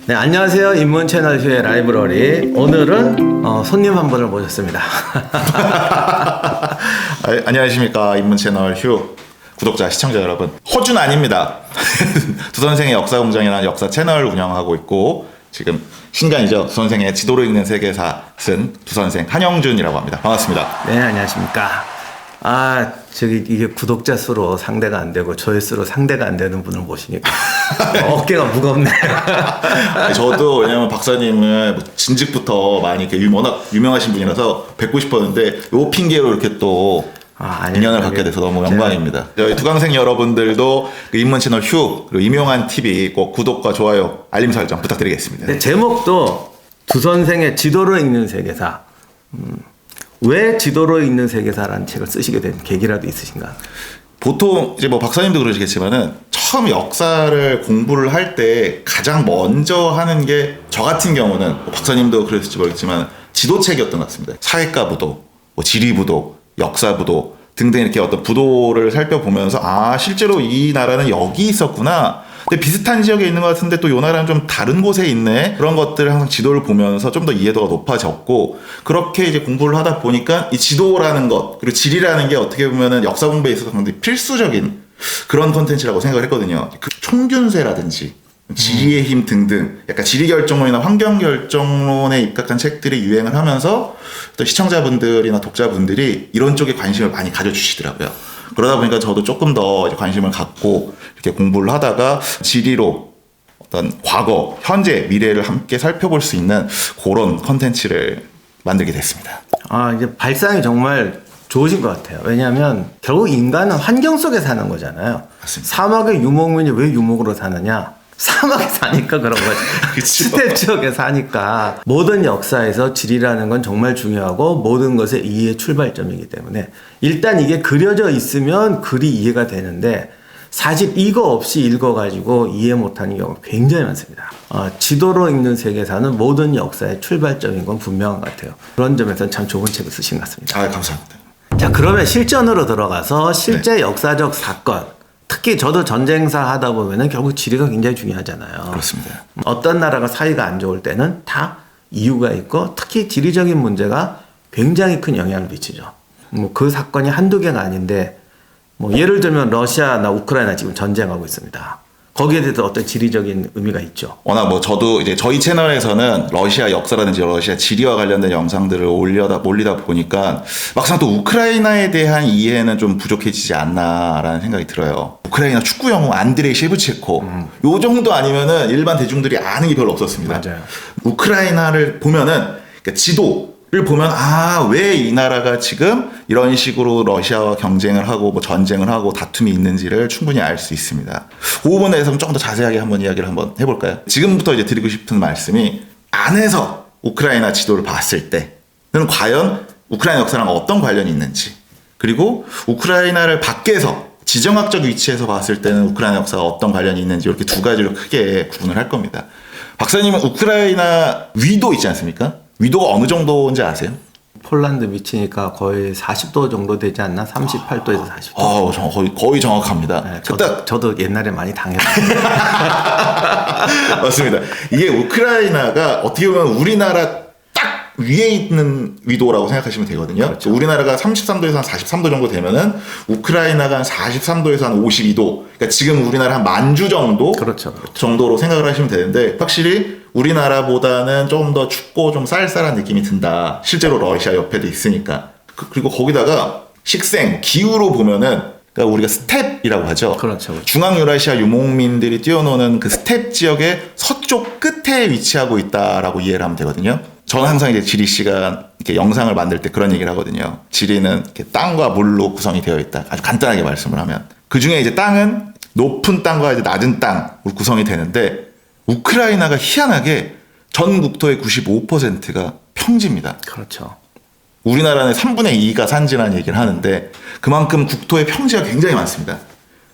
네, 안녕하세요. 인문 채널 휴의 라이브러리. 오늘은 손님 한 분을 모셨습니다. 안녕하십니까. 인문 채널 휴 구독자, 시청자 여러분. 허준 아닙니다. 두 선생의 역사공장이라는 역사 채널을 운영하고 있고, 지금 신간이죠. 두 선생의 지도를 읽는 세계사 쓴 두 선생 한영준이라고 합니다. 반갑습니다. 네, 안녕하십니까. 이게 구독자 수로 상대가 안 되고 조회수로 상대가 안 되는 분을 모시니까 어깨가 무겁네요. 저도 왜냐면 박사님을 진즉부터 많이 이렇게 워낙 유명하신 분이라서 뵙고 싶었는데 요 핑계로 이렇게 또 인연을 갖게 돼서 너무 영광입니다. 저희 두강생 여러분들도 그 인문 채널 휴 그리고 임용한 TV 꼭 구독과 좋아요, 알림 설정 부탁드리겠습니다. 네, 제목도 두 선생의 지도를 읽는 세계사. 왜 지도로 읽는 세계사라는 책을 쓰시게 된 계기라도 있으신가? 보통 이제 뭐 박사님도 그러시겠지만은 처음 역사를 공부를 할 때 가장 먼저 하는 게 저 같은 경우는 뭐 박사님도 그랬을지 모르겠지만 지도책이었던 것 같습니다. 사회과 부도, 뭐 지리 부도, 역사 부도 등등 이렇게 어떤 부도를 살펴보면서 실제로 이 나라는 여기 있었구나. 근데 비슷한 지역에 있는 것 같은데 또 이 나라는 좀 다른 곳에 있네. 그런 것들을 항상 지도를 보면서 좀 더 이해도가 높아졌고, 그렇게 이제 공부를 하다 보니까 이 지도라는 것, 그리고 지리라는 게 어떻게 보면은 역사 공부에 있어서 굉장히 필수적인 그런 콘텐츠라고 생각을 했거든요. 그 총균세라든지 지리의 힘 등등 약간 지리 결정론이나 환경 결정론에 입각한 책들이 유행을 하면서 또 시청자분들이나 독자분들이 이런 쪽에 관심을 많이 가져주시더라고요. 그러다 보니까 저도 조금 더 관심을 갖고 이렇게 공부를 하다가 지리로 어떤 과거, 현재, 미래를 함께 살펴볼 수 있는 그런 컨텐츠를 만들게 됐습니다. 이제 발상이 정말 좋으신 것 같아요. 왜냐하면 결국 인간은 환경 속에 사는 거잖아요. 맞습니다. 사막의 유목민이 왜 유목으로 사느냐? 사막에 사니까 그런 거지. 스텝 지역에 사니까. 모든 역사에서 지리라는 건 정말 중요하고 모든 것의 이해의 출발점이기 때문에 일단 이게 그려져 있으면 글이 이해가 되는데 사실 이거 없이 읽어가지고 이해 못하는 경우가 굉장히 많습니다. 지도로 읽는 세계사는 모든 역사의 출발점인 건 분명한 것 같아요. 그런 점에서는 참 좋은 책을 쓰신 것 같습니다. 감사합니다. 자, 그러면 실전으로 들어가서 실제 역사적 사건, 특히 저도 전쟁사 하다 보면은 결국 지리가 굉장히 중요하잖아요. 그렇습니다. 어떤 나라가 사이가 안 좋을 때는 다 이유가 있고 특히 지리적인 문제가 굉장히 큰 영향을 미치죠. 그 사건이 한두 개가 아닌데 예를 들면 러시아나 우크라이나 지금 전쟁하고 있습니다. 거기에 대해서 어떤 지리적인 의미가 있죠. 워낙 저도 이제 저희 채널에서는 러시아 역사라든지 러시아 지리와 관련된 영상들을 올리다 보니까 막상 또 우크라이나에 대한 이해는 좀 부족해지지 않나라는 생각이 들어요. 우크라이나 축구 영웅 안드레이 셰브체코 요 정도 아니면은 일반 대중들이 아는 게 별로 없었습니다. 맞아요. 우크라이나를 보면은 그러니까 지도를 보면 왜 이 나라가 지금 이런 식으로 러시아와 경쟁을 하고 전쟁을 하고 다툼이 있는지를 충분히 알 수 있습니다. 그 부분에 대해서 조금 더 자세하게 이야기를 한번 해볼까요? 지금부터 이제 드리고 싶은 말씀이 안에서 우크라이나 지도를 봤을 때는 과연 우크라이나 역사랑 어떤 관련이 있는지, 그리고 우크라이나를 밖에서 지정학적 위치에서 봤을 때는 우크라이나 역사가 어떤 관련이 있는지 이렇게 두 가지로 크게 구분을 할 겁니다. 박사님은 우크라이나 위도 있지 않습니까? 위도가 어느 정도인지 아세요? 폴란드 밑이니까 거의 40도 정도 되지 않나? 38도에서 40도. 거의 정확합니다. 네, 저도 옛날에 많이 당했어요. 맞습니다. 이게 우크라이나가 어떻게 보면 우리나라 딱 위에 있는 위도라고 생각하시면 되거든요. 그렇죠. 우리나라가 33도에서 한 43도 정도 되면은 우크라이나가 한 43도에서 한 52도. 그러니까 지금 우리나라 한 만주 정도 그렇죠. 정도로 생각을 하시면 되는데, 확실히 우리나라보다는 좀 더 춥고 좀 쌀쌀한 느낌이 든다. 실제로 러시아 옆에도 있으니까. 그리고 거기다가 식생, 기후로 보면은 그러니까 우리가 스텝이라고 하죠. 그렇죠. 중앙유라시아 유목민들이 뛰어노는 그 스텝 지역의 서쪽 끝에 위치하고 있다라고 이해를 하면 되거든요. 저는 항상 이제 지리 시간 이렇게 영상을 만들 때 그런 얘기를 하거든요. 지리는 이렇게 땅과 물로 구성이 되어 있다. 아주 간단하게 말씀을 하면. 그 중에 이제 땅은 높은 땅과 이제 낮은 땅으로 구성이 되는데, 우크라이나가 희한하게 전 국토의 95%가 평지입니다. 그렇죠. 우리나라는 3분의 2가 산지라는 얘기를 하는데 그만큼 국토의 평지가 굉장히 많습니다.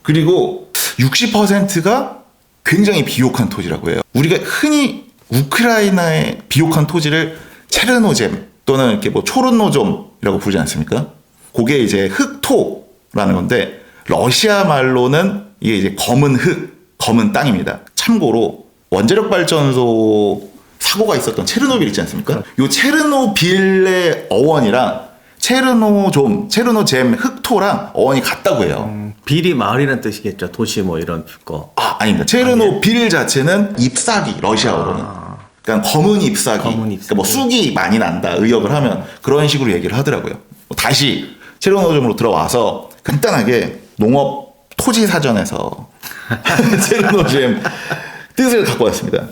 그리고 60%가 굉장히 비옥한 토지라고 해요. 우리가 흔히 우크라이나의 비옥한 토지를 체르노젬 또는 이렇게 초른노좀이라고 부르지 않습니까? 그게 이제 흑토라는 건데 러시아 말로는 이게 이제 검은 흙, 검은 땅입니다. 참고로 원자력 발전소 사고가 있었던 체르노빌 있지 않습니까? 요 체르노빌의 어원이랑 체르노젬 흑토랑 어원이 같다고 해요. 빌이 마을이라는 뜻이겠죠. 도시 뭐 이런 거. 아닙니다. 체르노빌 자체는 잎사귀, 러시아어로는. 그러니까 검은 잎사귀. 그러니까 뭐 쑥이 많이 난다, 의역을 하면 그런 식으로 얘기를 하더라고요. 다시 체르노젬으로 들어와서 간단하게 농업 토지 사전에서 체르노젬 뜻을 갖고 왔습니다.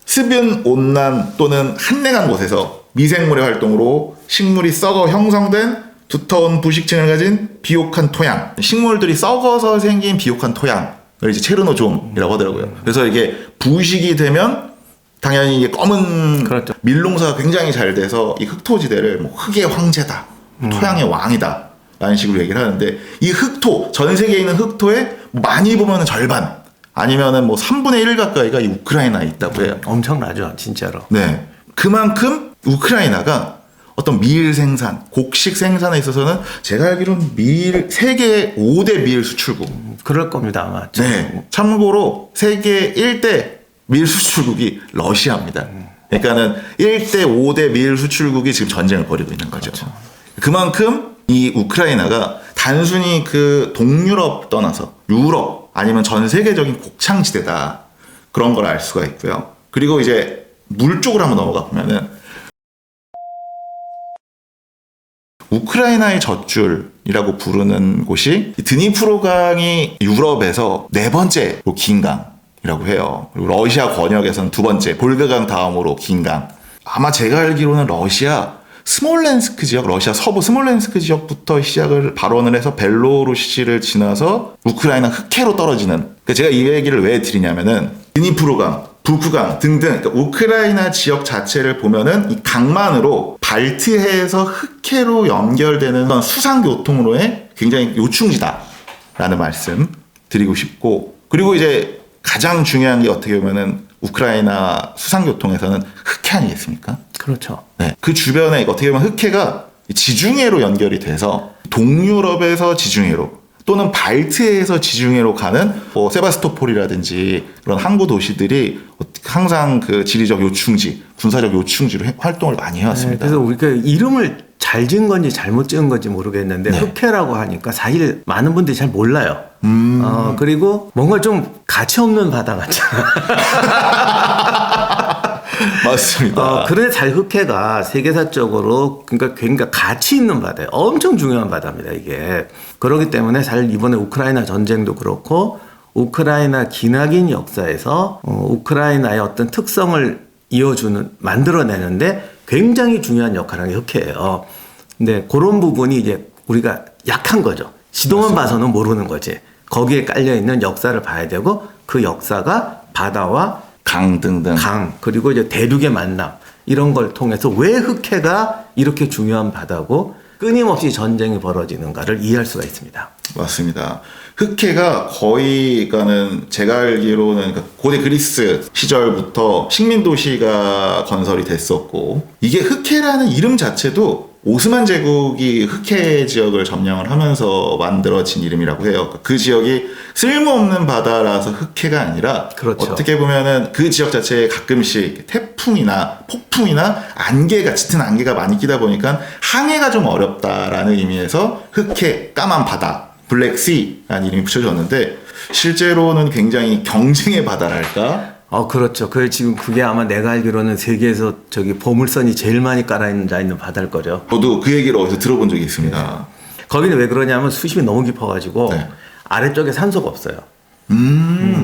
습윤, 온난 또는 한랭한 곳에서 미생물의 활동으로 식물이 썩어 형성된 두터운 부식층을 가진 비옥한 토양. 식물들이 썩어서 생긴 비옥한 토양을 이제 체르노좀이라고 하더라고요. 그래서 이게 부식이 되면 당연히 이게 검은 그렇죠. 밀농사가 굉장히 잘 돼서 이 흑토지대를 뭐 흑의 황제다, 토양의 왕이다 라는 식으로 얘기를 하는데, 이 흑토, 전 세계에 있는 흑토의 많이 보면은 절반 아니면은 뭐 3분의 1 가까이가 이 우크라이나에 있다고 해요. 엄청나죠, 진짜로. 네. 그만큼 우크라이나가 어떤 밀 생산, 곡식 생산에 있어서는 제가 알기로는 세계 5대 밀 수출국. 그럴 겁니다, 아마. 네. 참고로 세계 1대 밀 수출국이 러시아입니다. 그러니까는 1대 5대 밀 수출국이 지금 전쟁을 벌이고 있는 거죠. 그렇죠. 그만큼 이 우크라이나가 단순히 그 동유럽 떠나서 유럽 아니면 전 세계적인 곡창지대다, 그런 걸 알 수가 있고요. 그리고 이제 물 쪽으로 한번 넘어가 보면은 우크라이나의 젖줄이라고 부르는 곳이 드니프로강이 유럽에서 4번째로 긴 강이라고 해요. 그리고 러시아 권역에서는 2번째, 볼가강 다음으로 긴 강. 아마 제가 알기로는 러시아 스몰렌스크 지역, 러시아 서부 스몰렌스크 지역부터 시작을 발원을 해서 벨로루시를 지나서 우크라이나 흑해로 떨어지는. 그러니까 제가 이 얘기를 왜 드리냐면은 드니프로강, 부크강 등등, 그러니까 우크라이나 지역 자체를 보면은 이 강만으로 발트해에서 흑해로 연결되는 그런 수상교통로의 굉장히 요충지다라는 말씀 드리고 싶고, 그리고 이제 가장 중요한 게 어떻게 보면은 우크라이나 수상교통에서는 흑해 아니겠습니까? 그렇죠. 네. 그 주변에 어떻게 보면 흑해가 지중해로 연결이 돼서 동유럽에서 지중해로 또는 발트해에서 지중해로 가는 뭐 세바스토폴이라든지 그런 항구 도시들이 항상 그 지리적 요충지, 군사적 요충지로 활동을 많이 해왔습니다. 네, 그래서 우리가 이름을 잘 지은 건지 잘못 지은 건지 모르겠는데 네. 흑해라고 하니까 사실 많은 분들이 잘 몰라요. 그리고 뭔가 좀 가치 없는 바다 같잖아. 맞습니다. 그래 잘 흑해가 세계사적으로 그러니까 굉장히 가치 있는 바다예요. 엄청 중요한 바다입니다, 이게. 그렇기 때문에 사실 이번에 우크라이나 전쟁도 그렇고 우크라이나 기나긴 역사에서 우크라이나의 어떤 특성을 만들어내는데 굉장히 중요한 역할을 하는 게 흑해예요. 근데 그런 부분이 이제 우리가 약한 거죠. 지도만 봐서는 모르는 거지. 거기에 깔려있는 역사를 봐야 되고, 그 역사가 바다와 강 등등. 그리고 이제 대륙의 만남, 이런 걸 통해서 왜 흑해가 이렇게 중요한 바다고 끊임없이 전쟁이 벌어지는가를 이해할 수가 있습니다. 맞습니다. 흑해가 거의, 그러니까는 제가 알기로는 고대 그리스 시절부터 식민도시가 건설이 됐었고, 이게 흑해라는 이름 자체도 오스만 제국이 흑해 지역을 점령을 하면서 만들어진 이름이라고 해요. 그 지역이 쓸모없는 바다라서 흑해가 아니라, 그렇죠. 어떻게 보면은 그 지역 자체에 가끔씩 태풍이나 폭풍이나 짙은 안개가 많이 끼다 보니까 항해가 좀 어렵다라는 의미에서 흑해, 까만 바다, 블랙시라는 이름이 붙여졌는데, 실제로는 굉장히 경쟁의 바다랄까? 그렇죠. 지금 그게 아마 내가 알기로는 세계에서 보물선이 제일 많이 깔아있는 바다일 거죠. 저도 그 얘기를 어디서 들어본 적이 있습니다. 거기는 왜 그러냐면 수심이 너무 깊어가지고 네. 아래쪽에 산소가 없어요.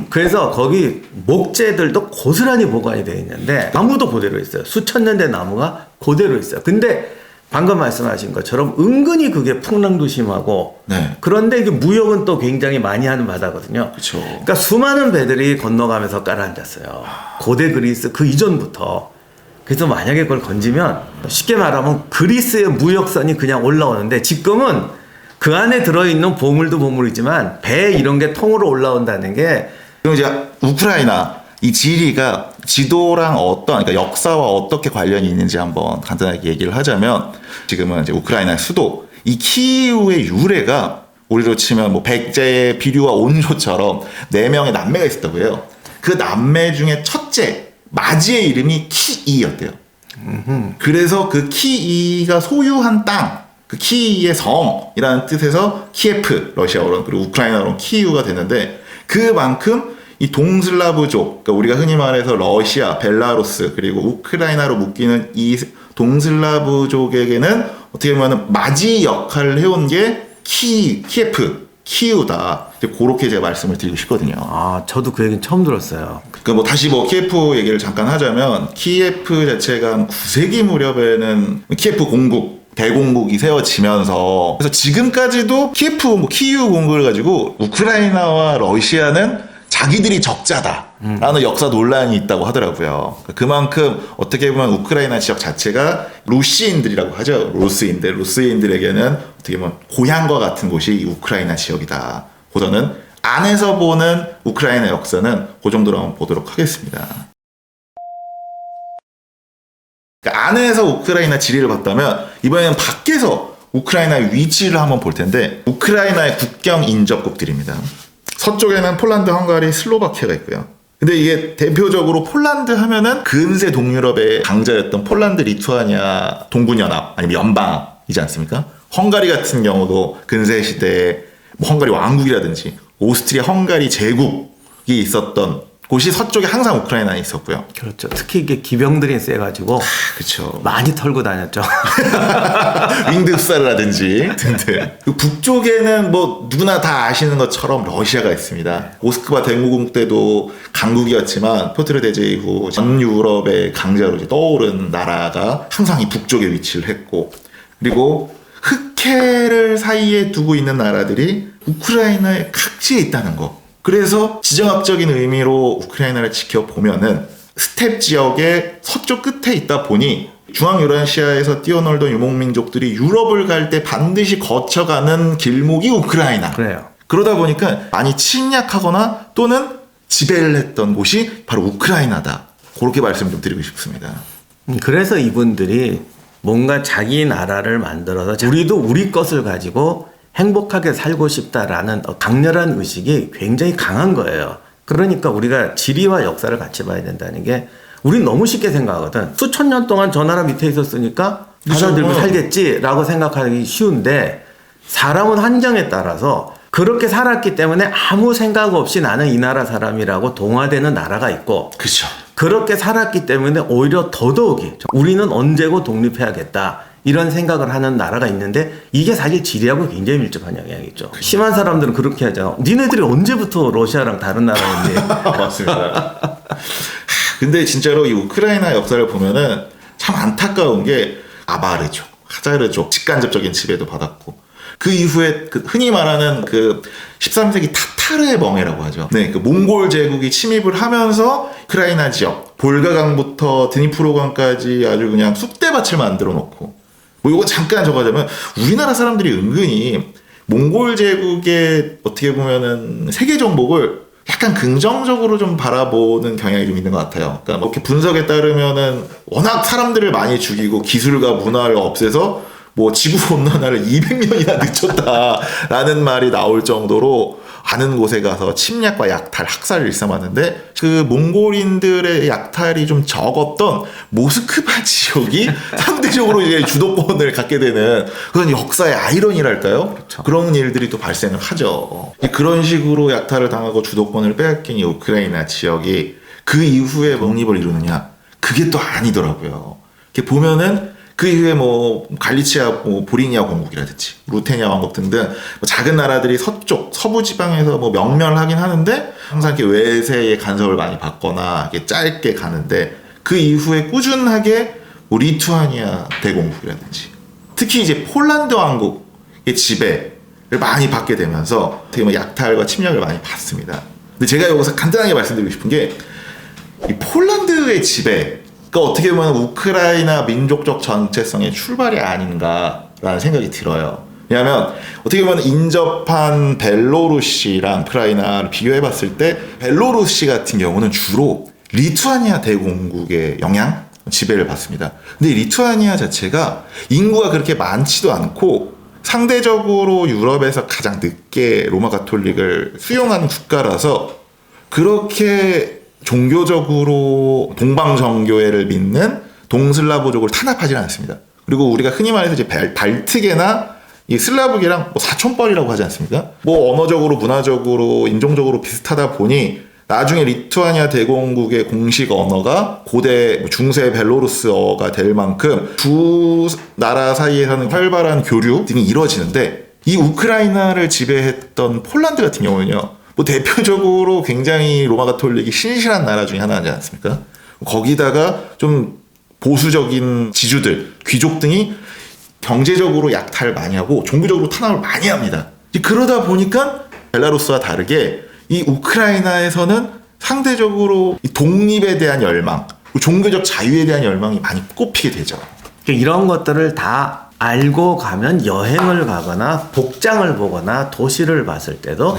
그래서 거기 목재들도 고스란히 보관이 되어 있는데 나무도 그대로 있어요. 수천 년 된 나무가 그대로 있어요. 근데 방금 말씀하신 것처럼 은근히 그게 풍랑도 심하고, 네. 그런데 이게 무역은 또 굉장히 많이 하는 바다거든요. 그쵸. 그러니까 수많은 배들이 건너가면서 깔아앉았어요. 고대 그리스 그 이전부터. 그래서 만약에 그걸 건지면 쉽게 말하면 그리스의 무역선이 그냥 올라오는데, 지금은 그 안에 들어있는 보물도 보물이지만 배 이런 게 통으로 올라온다는 게. 그럼 이제 우크라이나 이 지리가 지도랑 그러니까 역사와 어떻게 관련이 있는지 한번 간단하게 얘기를 하자면, 지금은 이제 우크라이나의 수도 이 키이우의 유래가 우리로 치면 뭐 백제의 비류와 온조처럼 4명의 남매가 있었다고 해요. 그 남매 중에 첫째 마지의 이름이 키이였대요. 그래서 그 키이가 소유한 땅, 그 키이의 성이라는 뜻에서 키예프, 러시아어로, 그리고 우크라이나어로 키이우가 되는데, 그만큼 이 동슬라브족, 그러니까 우리가 흔히 말해서 러시아, 벨라루스, 그리고 우크라이나로 묶이는 이 동슬라브족에게는 어떻게 보면 맞이 역할을 해온 게 키예프, 키이우다. 그렇게 제가 말씀을 드리고 싶거든요. 아, 저도 그 얘기는 처음 들었어요. 그 뭐 다시 뭐 키예프 얘기를 잠깐 하자면, 키예프 자체가 한 9세기 무렵에는 키예프 공국, 대공국이 세워지면서, 그래서 지금까지도 키예프, 뭐 키이우 공국을 가지고 우크라이나와 러시아는 자기들이 적자다라는 역사 논란이 있다고 하더라고요. 그만큼 어떻게 보면 우크라이나 지역 자체가 루시인들이라고 하죠. 루스인들에게는 어떻게 보면 고향과 같은 곳이 이 우크라이나 지역이다. 고전은 안에서 보는 우크라이나 역사는 그 정도로 한번 보도록 하겠습니다. 그러니까 안에서 우크라이나 지리를 봤다면 이번에는 밖에서 우크라이나의 위치를 한번 볼 텐데, 우크라이나의 국경 인접국들입니다. 서쪽에는 폴란드, 헝가리, 슬로바키아가 있고요. 근데 이게 대표적으로 폴란드 하면은 근세 동유럽의 강자였던 폴란드, 리투아니아 동군연합 아니면 연방이지 않습니까? 헝가리 같은 경우도 근세 시대에 뭐 헝가리 왕국이라든지 오스트리아 헝가리 제국이 있었던 곳이 서쪽에 항상 우크라이나에 있었고요. 그렇죠. 특히 이게 기병들이 세가지고 그렇죠. 많이 털고 다녔죠. 윙드흡사라든지 등등. 북쪽에는 뭐 누구나 다 아시는 것처럼 러시아가 있습니다. 모스크바 대공국 때도 강국이었지만 표트르 대제 이후 전 유럽의 강자로 이제 떠오른 나라가 항상 이 북쪽에 위치를 했고, 그리고 흑해를 사이에 두고 있는 나라들이 우크라이나의 각지에 있다는 거. 그래서 지정학적인 의미로 우크라이나를 지켜보면은 스텝 지역의 서쪽 끝에 있다 보니 중앙 유라시아에서 뛰어놀던 유목민족들이 유럽을 갈 때 반드시 거쳐가는 길목이 우크라이나. 그래요. 그러다 보니까 많이 침략하거나 또는 지배를 했던 곳이 바로 우크라이나다. 그렇게 말씀 좀 드리고 싶습니다. 그래서 이분들이 뭔가 자기 나라를 만들어서 우리도 우리 것을 가지고 행복하게 살고 싶다라는 강렬한 의식이 굉장히 강한 거예요. 그러니까 우리가 지리와 역사를 같이 봐야 된다는 게, 우린 너무 쉽게 생각하거든. 수천 년 동안 저 나라 밑에 있었으니까 받아들고 살겠지라고 생각하기 쉬운데, 사람은 환경에 따라서 그렇게 살았기 때문에 아무 생각 없이 나는 이 나라 사람이라고 동화되는 나라가 있고, 그렇죠. 그렇게 살았기 때문에 오히려 더더욱이 우리는 언제고 독립해야겠다 이런 생각을 하는 나라가 있는데, 이게 사실 지리하고 굉장히 밀접한 영향이 있죠. 심한 사람들은 그렇게 하잖아. 니네들이 언제부터 러시아랑 다른 나라인데. 맞습니다. 근데 진짜로 이 우크라이나 역사를 보면은 참 안타까운 게, 아바르족, 하자르족 직간접적인 지배도 받았고, 그 이후에 그 흔히 말하는 그 13세기 타타르의 멍해라고 하죠. 네, 그 몽골 제국이 침입을 하면서 우크라이나 지역, 볼가강부터 드니프로강까지 아주 그냥 쑥대밭을 만들어 놓고, 뭐 이거 잠깐 적어자면 우리나라 사람들이 은근히 몽골 제국의 어떻게 보면은 세계 정복을 약간 긍정적으로 좀 바라보는 경향이 좀 있는 것 같아요. 그러니까 뭐 이렇게 분석에 따르면은 워낙 사람들을 많이 죽이고 기술과 문화를 없애서 뭐 지구 온난화를 200년이나 늦췄다라는 말이 나올 정도로 아는 곳에 가서 침략과 약탈, 학살을 일삼았는데, 그 몽골인들의 약탈이 좀 적었던 모스크바 지역이 상대적으로 이제 주도권을 갖게 되는 그런 역사의 아이러니랄까요? 그렇죠. 그런 일들이 또 발생을 하죠. 그런 식으로 약탈을 당하고 주도권을 빼앗긴 이 우크라이나 지역이 그 이후에 독립을 이루느냐? 그게 또 아니더라고요. 이렇게 보면은 그 이후에 뭐 갈리치아, 뭐 보리니아 공국이라든지 루테니아 왕국 등등 뭐 작은 나라들이 서쪽, 서부 지방에서 뭐 명멸하긴 하는데 항상 이렇게 외세의 간섭을 많이 받거나 이렇게 짧게 가는데, 그 이후에 꾸준하게 뭐 리투아니아 대공국이라든지 특히 이제 폴란드 왕국의 지배를 많이 받게 되면서 되게 뭐 약탈과 침략을 많이 받습니다. 근데 제가 여기서 간단하게 말씀드리고 싶은 게, 이 폴란드의 지배, 그러니까 어떻게 보면 우크라이나 민족적 정체성의 출발이 아닌가라는 생각이 들어요. 왜냐하면 어떻게 보면 인접한 벨로루시랑 우크라이나를 비교해봤을 때, 벨로루시 같은 경우는 주로 리투아니아 대공국의 영향, 지배를 받습니다. 근데 리투아니아 자체가 인구가 그렇게 많지도 않고 상대적으로 유럽에서 가장 늦게 로마 가톨릭을 수용한 국가라서 그렇게 종교적으로 동방정교회를 믿는 동슬라브족을 탄압하지는 않습니다. 그리고 우리가 흔히 말해서 이제 발트계나 이 슬라브계랑 뭐 사촌뻘이라고 하지 않습니까? 뭐 언어적으로, 문화적으로, 인종적으로 비슷하다 보니 나중에 리투아니아 대공국의 공식 언어가 고대 중세 벨로루스어가 될 만큼 두 나라 사이에서는 활발한 교류 등이 이루어지는데, 이 우크라이나를 지배했던 폴란드 같은 경우는요, 뭐 대표적으로 굉장히 로마 가톨릭이 신실한 나라 중에 하나지 않습니까? 거기다가 좀 보수적인 지주들, 귀족 등이 경제적으로 약탈을 많이 하고 종교적으로 탄압을 많이 합니다. 그러다 보니까 벨라루스와 다르게 이 우크라이나에서는 상대적으로 이 독립에 대한 열망, 종교적 자유에 대한 열망이 많이 꼽히게 되죠. 이런 것들을 다 알고 가면 여행을 가거나 복장을 보거나 도시를 봤을 때도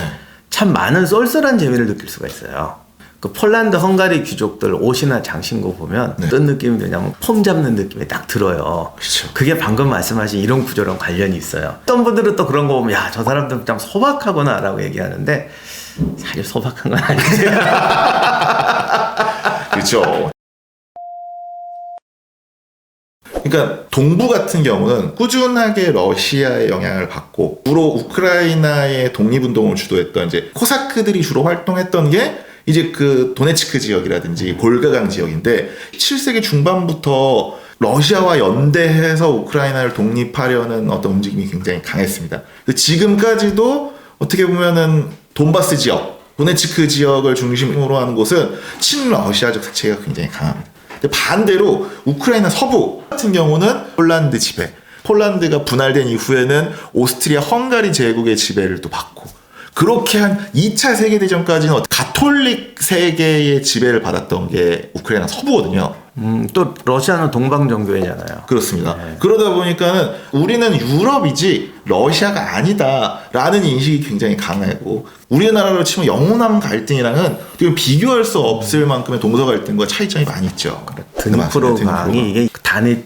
참 많은 쏠쏠한 재미를 느낄 수가 있어요. 그 폴란드, 헝가리 귀족들 옷이나 장신구 보면 어떤 느낌이 드냐면 폼 잡는 느낌이 딱 들어요. 그렇죠. 그게 방금 말씀하신 이런 구조랑 관련이 있어요. 어떤 분들은 또 그런 거 보면 야, 저 사람들 참 소박하구나 라고 얘기하는데 사실 소박한 건 아니지. 그렇죠. 그러니까 동부 같은 경우는 꾸준하게 러시아의 영향을 받고 주로 우크라이나의 독립운동을 주도했던 이제 코사크들이 주로 활동했던 게 이제 그 도네츠크 지역이라든지 볼가강 지역인데, 7세기 중반부터 러시아와 연대해서 우크라이나를 독립하려는 어떤 움직임이 굉장히 강했습니다. 지금까지도 어떻게 보면은 돈바스 지역, 도네츠크 지역을 중심으로 하는 곳은 친러시아적 색채가 굉장히 강합니다. 반대로 우크라이나 서부 같은 경우는 폴란드 지배, 폴란드가 분할된 이후에는 오스트리아 헝가리 제국의 지배를 또 받고, 그렇게 한 2차 세계대전까지는 가톨릭 세계의 지배를 받았던 게 우크라이나 서부거든요. 또 러시아는 동방정교회잖아요. 그렇습니다. 그러다 보니까는 우리는 유럽이지 러시아가 아니다라는 인식이 굉장히 강하고, 우리나라로 치면 영호남 갈등이랑은 비교할 수 없을 만큼의 동서 갈등과 차이점이 많이 있죠. 드니프로강이 이게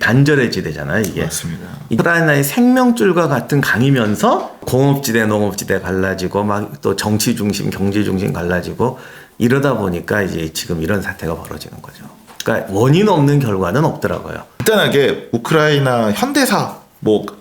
단절의 지대잖아요. 이게. 맞습니다. 우크라이나의 생명줄과 같은 강이면서 공업지대, 농업지대 갈라지고 막 또 정치 중심, 경제 중심 갈라지고 이러다 보니까 이제 지금 이런 사태가 벌어지는 거죠. 그러니까 원인 없는 결과는 없더라고요. 간단하게 우크라이나 현대사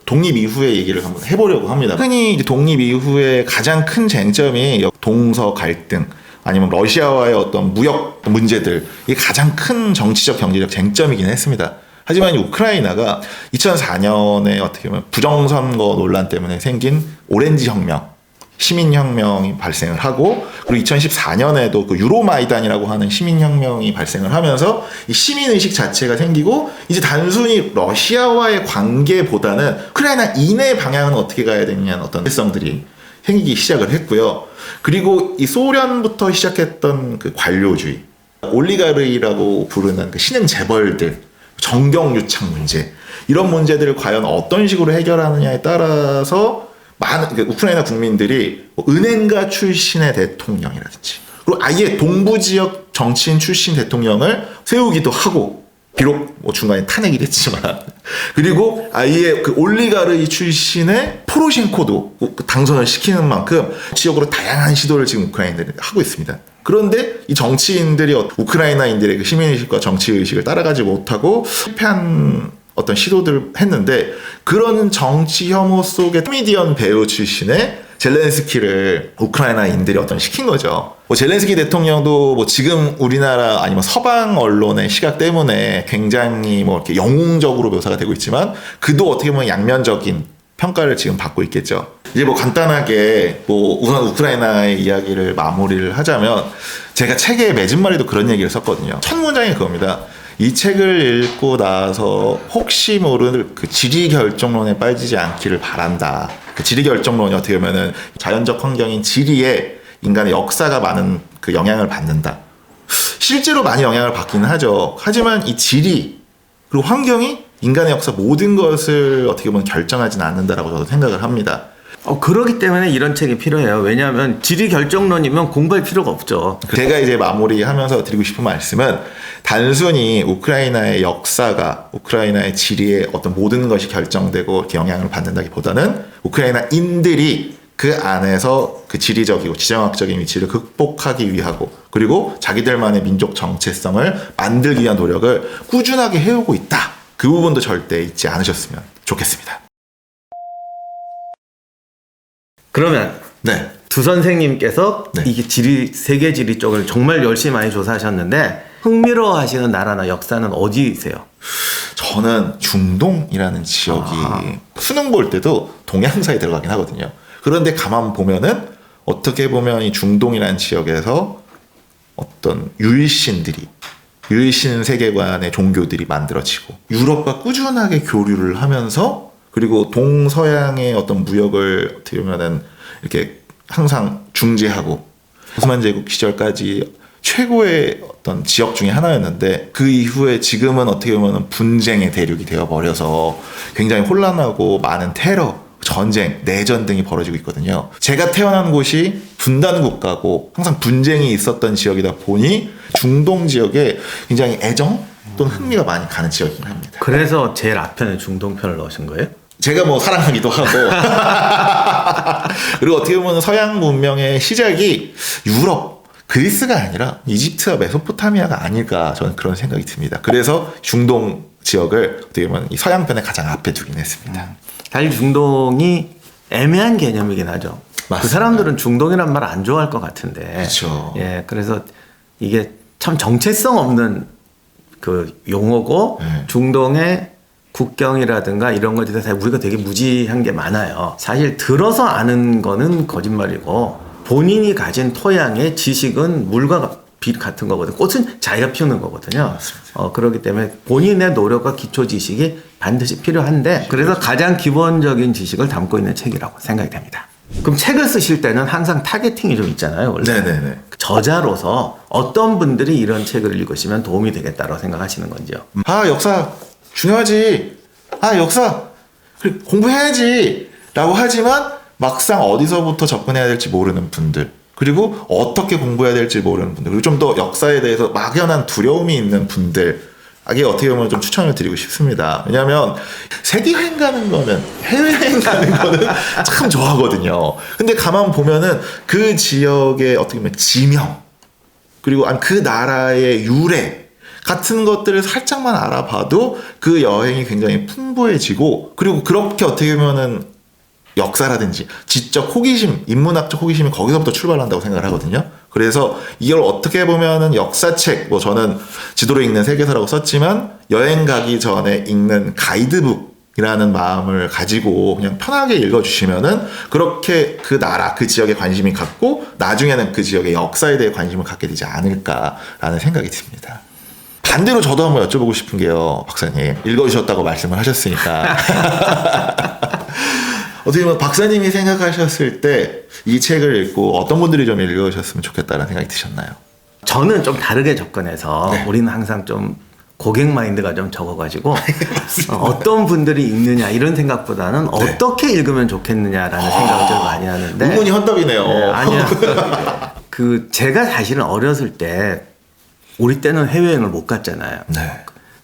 독립 이후의 얘기를 한번 해보려고 합니다. 흔히 이제 독립 이후에 가장 큰 쟁점이 동서 갈등, 아니면 러시아와의 어떤 무역 문제들, 이게 가장 큰 정치적 경제적 쟁점이긴 했습니다. 하지만 우크라이나가 2004년에 어떻게 보면 부정선거 논란 때문에 생긴 오렌지 혁명, 시민혁명이 발생을 하고, 그리고 2014년에도 그 유로마이단이라고 하는 시민혁명이 발생을 하면서 이 시민의식 자체가 생기고, 이제 단순히 러시아와의 관계보다는 우크라이나인의 방향은 어떻게 가야 되느냐는 어떤 일성들이 생기기 시작을 했고요. 그리고 이 소련부터 시작했던 그 관료주의, 올리가르이라고 부르는 그 신흥 재벌들, 정경유착 문제, 이런 문제들을 과연 어떤 식으로 해결하느냐에 따라서 많은 우크라이나 국민들이 은행가 출신의 대통령이라든지, 그리고 아예 동부 지역 정치인 출신 대통령을 세우기도 하고, 비록 중간에 탄핵이 됐지만, 그리고 아예 그 올리가르이 출신의 포로셴코도 당선을 시키는 만큼 지역으로 다양한 시도를 지금 우크라이나들이 하고 있습니다. 그런데 이 정치인들이 우크라이나인들의 그 시민의식과 정치의식을 따라가지 못하고 실패한 어떤 시도들을 했는데, 그런 정치 혐오 속에 코미디언 배우 출신의 젤렌스키를 우크라이나인들이 어떤 시킨 거죠. 젤렌스키 대통령도 지금 우리나라 아니면 서방 언론의 시각 때문에 굉장히 이렇게 영웅적으로 묘사가 되고 있지만, 그도 어떻게 보면 양면적인 평가를 지금 받고 있겠죠. 이제 간단하게 우선 우크라이나의 이야기를 마무리를 하자면, 제가 책의 맺은말에도 그런 얘기를 썼거든요. 첫 문장이 그겁니다. 이 책을 읽고 나서 혹시 모르는 그 지리 결정론에 빠지지 않기를 바란다. 그 지리 결정론이 어떻게 보면은 자연적 환경인 지리에 인간의 역사가 많은 그 영향을 받는다. 실제로 많이 영향을 받기는 하죠. 하지만 이 지리 그리고 환경이 인간의 역사 모든 것을 어떻게 보면 결정하지는 않는다라고 저도 생각을 합니다. 그러기 때문에 이런 책이 필요해요. 왜냐하면 지리 결정론이면 공부할 필요가 없죠. 제가 이제 마무리하면서 드리고 싶은 말씀은, 단순히 우크라이나의 역사가 우크라이나의 지리에 어떤 모든 것이 결정되고 이렇게 영향을 받는다기보다는 우크라이나인들이 그 안에서 그 지리적이고 지정학적인 위치를 극복하기 위하고 그리고 자기들만의 민족 정체성을 만들기 위한 노력을 꾸준하게 해오고 있다. 그 부분도 절대 잊지 않으셨으면 좋겠습니다. 그러면 네. 두 선생님께서 네. 이게 세계 지리 쪽을 정말 열심히 많이 조사하셨는데 흥미로워하시는 나라나 역사는 어디세요? 저는 중동이라는 지역이 수능 볼 때도 동양사에 들어가긴 하거든요. 그런데 가만 보면은 어떻게 보면 이 중동이라는 지역에서 어떤 유일신 세계관의 종교들이 만들어지고 유럽과 꾸준하게 교류를 하면서 그리고 동서양의 어떤 무역을 어떻게 보면은 이렇게 항상 중재하고 오스만 제국 시절까지 최고의 어떤 지역 중에 하나였는데 그 이후에 지금은 어떻게 보면 분쟁의 대륙이 되어버려서 굉장히 혼란하고 많은 테러, 전쟁, 내전 등이 벌어지고 있거든요. 제가 태어난 곳이 분단 국가고 항상 분쟁이 있었던 지역이다 보니 중동 지역에 굉장히 애정 또는 흥미가 많이 가는 지역이긴 합니다. 그래서 제일 앞편에 중동편을 넣으신 거예요? 제가 뭐 사랑하기도 하고 그리고 어떻게 보면 서양 문명의 시작이 유럽, 그리스가 아니라 이집트와 메소포타미아가 아닐까 저는 그런 생각이 듭니다. 그래서 중동 지역을 어떻게 보면 이 서양편의 가장 앞에 두긴 했습니다. 사실 중동이 애매한 개념이긴 하죠. 맞습니다. 그 사람들은 중동이란 말 안 좋아할 것 같은데. 그렇죠. 예, 그래서 이게 참 정체성 없는 그 용어고 중동의 국경이라든가 이런 것에 대해서 우리가 되게 무지한 게 많아요. 사실 들어서 아는 거는 거짓말이고 본인이 가진 토양의 지식은 물과 빛 같은 거거든요. 꽃은 자기가 피우는 거거든요. 맞습니다. 그렇기 때문에 본인의 노력과 기초 지식이 반드시 필요한데 그래서 가장 기본적인 지식을 담고 있는 책이라고 생각이 됩니다. 그럼 책을 쓰실 때는 항상 타겟팅이 좀 있잖아요. 원래. 네네네. 저자로서 어떤 분들이 이런 책을 읽으시면 도움이 되겠다고 생각하시는 건지요? 아 역사 중요하지. 아 역사 그래, 공부해야지 라고 하지만 막상 어디서부터 접근해야 될지 모르는 분들 그리고 어떻게 공부해야 될지 모르는 분들 그리고 좀 더 역사에 대해서 막연한 두려움이 있는 분들 이게 어떻게 보면 좀 추천을 드리고 싶습니다. 왜냐하면 세계여행 가는 거는 해외여행 가는 거는 참 좋아하거든요. 근데 가만 보면은 그 지역의 어떻게 보면 지명 그리고 그 나라의 유래 같은 것들을 살짝만 알아봐도 그 여행이 굉장히 풍부해지고 그리고 그렇게 어떻게 보면은 역사라든지 지적 호기심, 인문학적 호기심이 거기서부터 출발한다고 생각을 하거든요. 그래서 이걸 어떻게 보면은 역사책, 뭐 저는 지도로 읽는 세계사라고 썼지만 여행 가기 전에 읽는 가이드북이라는 마음을 가지고 그냥 편하게 읽어주시면은 그렇게 그 나라, 그 지역에 관심이 갖고 나중에는 그 지역의 역사에 대해 관심을 갖게 되지 않을까라는 생각이 듭니다. 반대로 저도 한번 여쭤보고 싶은 게요, 박사님. 읽어주셨다고 말씀을 하셨으니까. 어떻게 보면 박사님이 생각하셨을 때 이 책을 읽고 어떤 분들이 좀 읽으셨으면 좋겠다는 생각이 드셨나요? 저는 좀 다르게 접근해서 네. 우리는 항상 좀 고객 마인드가 좀 적어가지고 어떤 분들이 읽느냐 이런 생각보다는 네. 어떻게 읽으면 좋겠느냐라는 생각을 좀 많이 하는데 의문이 헌답이네요. 네, 아니요. 그 제가 사실은 어렸을 때 우리 때는 해외여행을 못 갔잖아요. 네.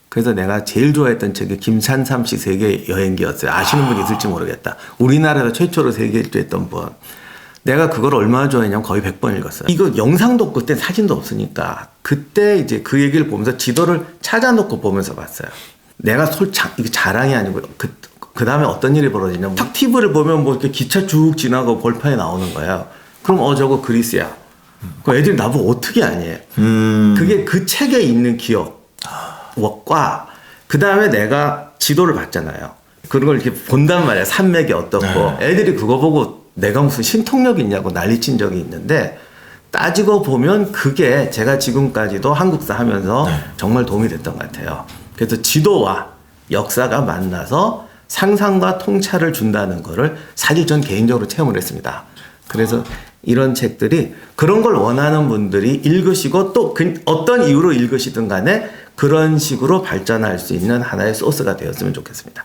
그래서 내가 제일 좋아했던 책이 김찬삼 씨 세계 여행기였어요. 아시는 분이 있을지 모르겠다. 우리나라에서 최초로 세계 일주했던 분. 내가 그걸 얼마나 좋아했냐면 거의 100번 읽었어요. 이거 영상도 그때 사진도 없으니까 그때 이제 그 얘기를 보면서 지도를 찾아놓고 보면서 봤어요. 내가 이게 자랑이 아니고 그 다음에 어떤 일이 벌어지냐면 탁 TV를 보면 뭐 이렇게 기차 쭉 지나고 벌판에 나오는 거예요. 그럼 저거 그리스야. 그 애들이 나보고 어떻게 아니? 그게 그 책에 있는 기억과 그 다음에 내가 지도를 봤잖아요. 그런 걸 이렇게 본단 말이야. 산맥이 어떻고. 애들이 그거 보고 내가 무슨 신통력이 있냐고 난리친 적이 있는데 따지고 보면 그게 제가 지금까지도 한국사 하면서 정말 도움이 됐던 것 같아요. 그래서 지도와 역사가 만나서 상상과 통찰을 준다는 거를 사실 전 개인적으로 체험을 했습니다. 그래서 이런 책들이 그런 걸 원하는 분들이 읽으시고 또 어떤 이유로 읽으시든 간에 그런 식으로 발전할 수 있는 하나의 소스가 되었으면 좋겠습니다.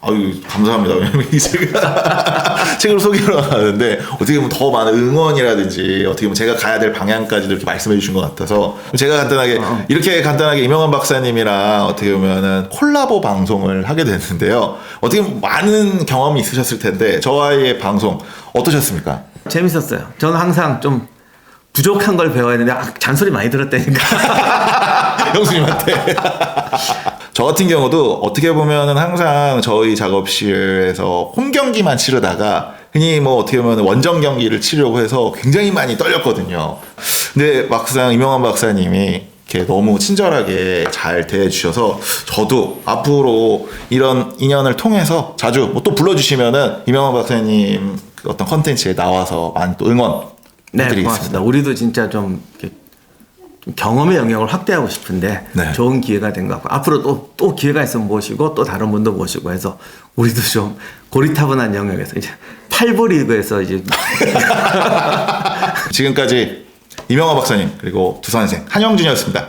아유 감사합니다. 왜냐면 이 책을 소개하러 가는데 어떻게 보면 더 많은 응원이라든지 어떻게 보면 제가 가야 될 방향까지도 이렇게 말씀해 주신 것 같아서 제가 간단하게 이렇게 간단하게 이명환 박사님이랑 어떻게 보면은 콜라보 방송을 하게 됐는데요. 어떻게 보면 많은 경험이 있으셨을 텐데 저와의 방송 어떠셨습니까? 재밌었어요. 저는 항상 좀 부족한 걸 배워야 되는데 잔소리 많이 들었다니까. 형수님한테. 저 같은 경우도 어떻게 보면은 항상 저희 작업실에서 홈 경기만 치르다가 흔히 뭐 어떻게 보면 원정 경기를 치려고 해서 굉장히 많이 떨렸거든요. 근데 막상 이명환 박사님이 이렇게 너무 친절하게 잘 대해주셔서 저도 앞으로 이런 인연을 통해서 자주 뭐 또 불러주시면은 이명환 박사님 그 어떤 컨텐츠에 나와서 많이 또 응원 네, 드리겠습니다. 고맙습니다. 우리도 진짜 좀 경험의 영역을 확대하고 싶은데 네. 좋은 기회가 된 것 같고 앞으로 또 기회가 있으면 모시고 또 다른 분도 모시고 해서 우리도 좀 고리타분한 영역에서 이제 8부 리그에서 이제 지금까지 이명환 박사님 그리고 두선생 한영준이었습니다.